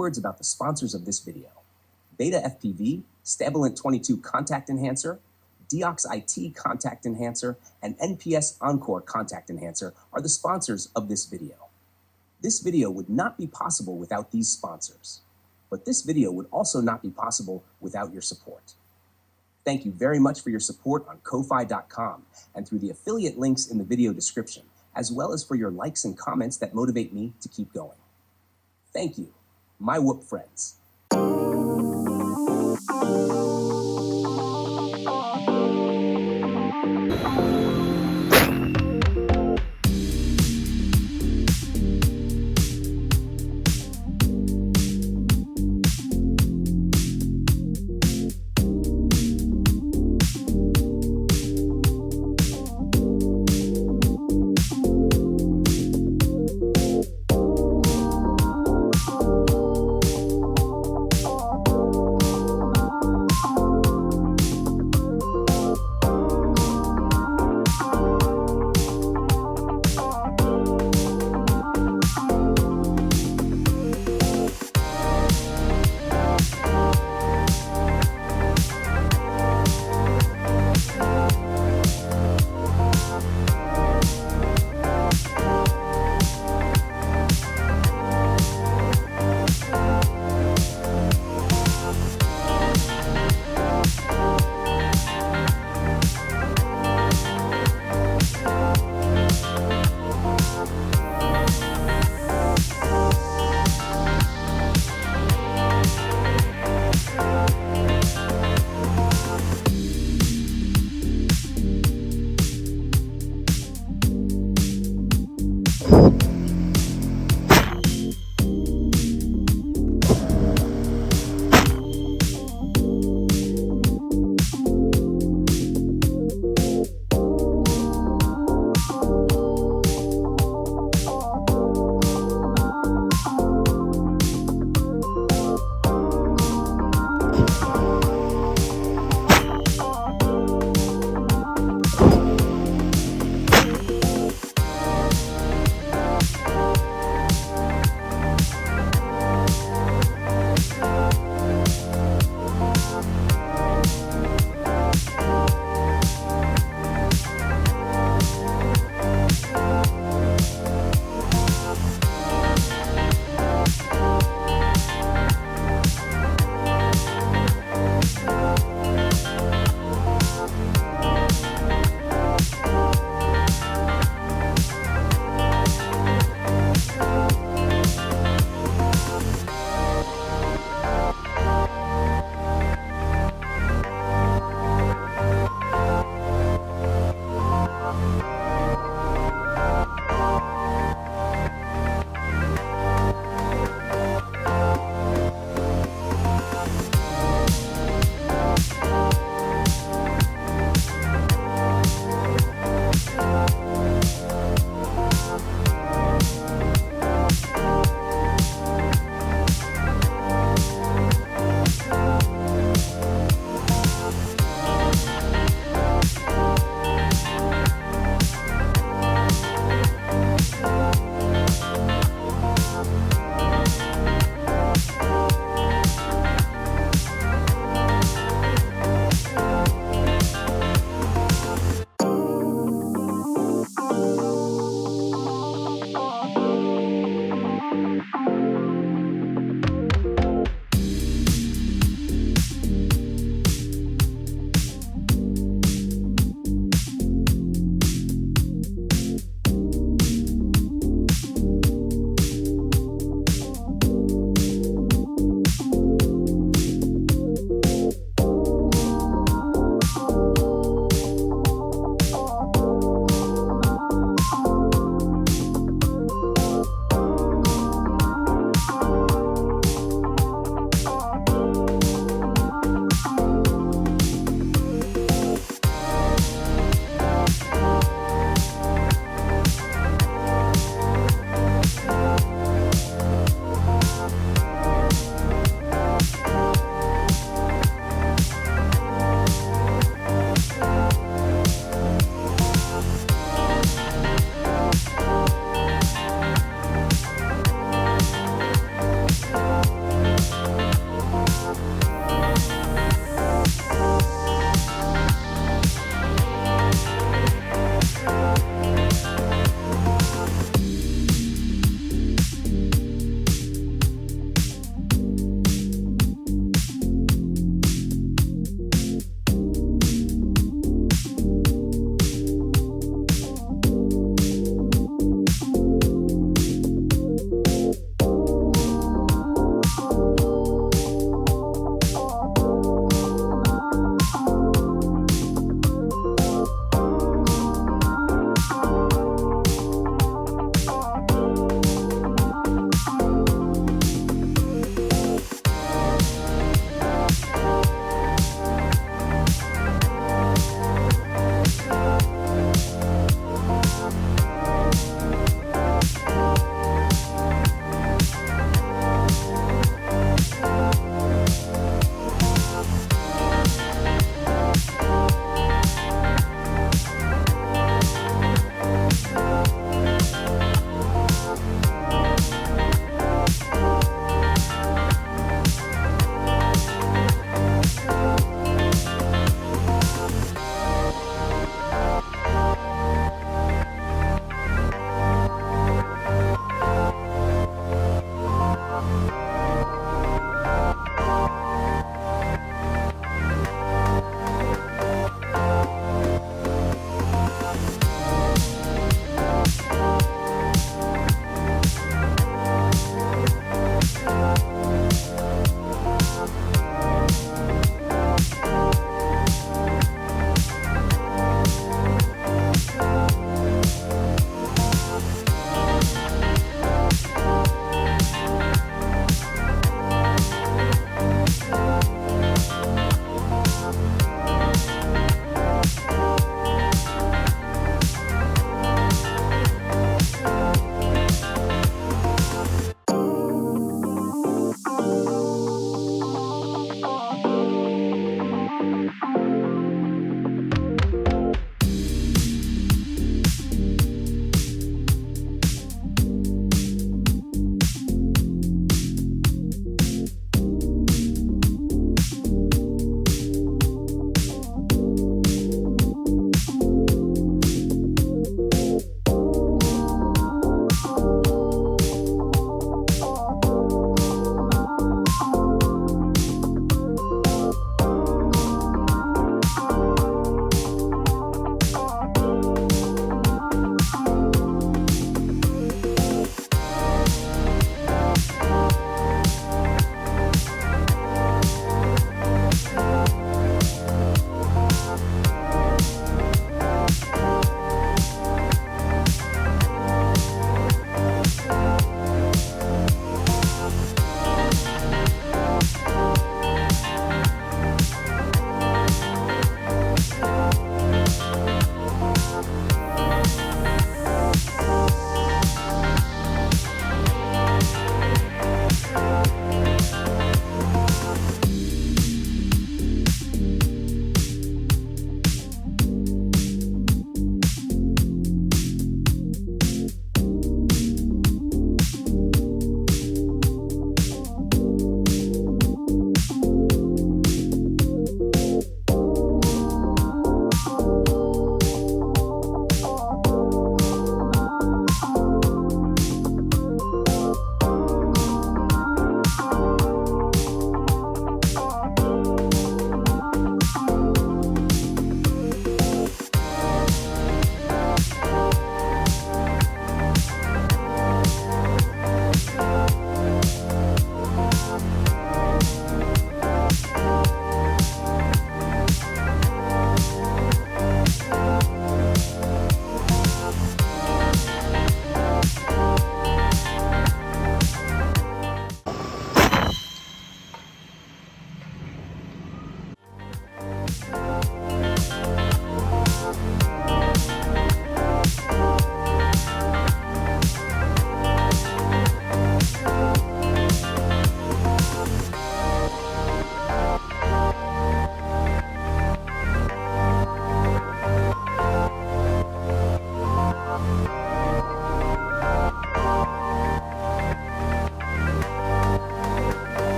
words about the sponsors of this video. Betafpv, Stabilant 22 Contact Enhancer, Deoxit Contact Enhancer, and NPS Encore Contact Enhancer are the sponsors of this video. This video would not be possible without these sponsors, but this video would also not be possible without your support. Thank you very much for your support on Ko-Fi.com and through the affiliate links in the video description, as well as for your likes and comments that motivate me to keep going. Thank you, my whoop friends.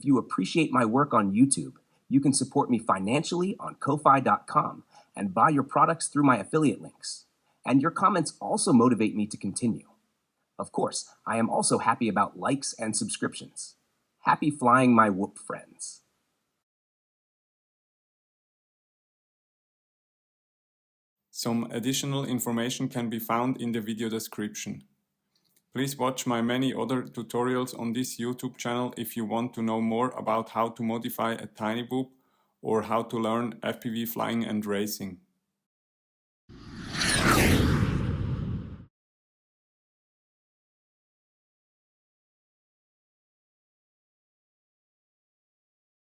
you appreciate my work on YouTube, you can support me financially on Ko-Fi.com and buy your products through my affiliate links. And your comments also motivate me to continue. Of course, I am also happy about likes and subscriptions. Happy flying, my whoop friends. Some additional information can be found in the video description. Please watch my many other tutorials on this YouTube channel if you want to know more about how to modify a tiny boop or how to learn FPV flying and racing.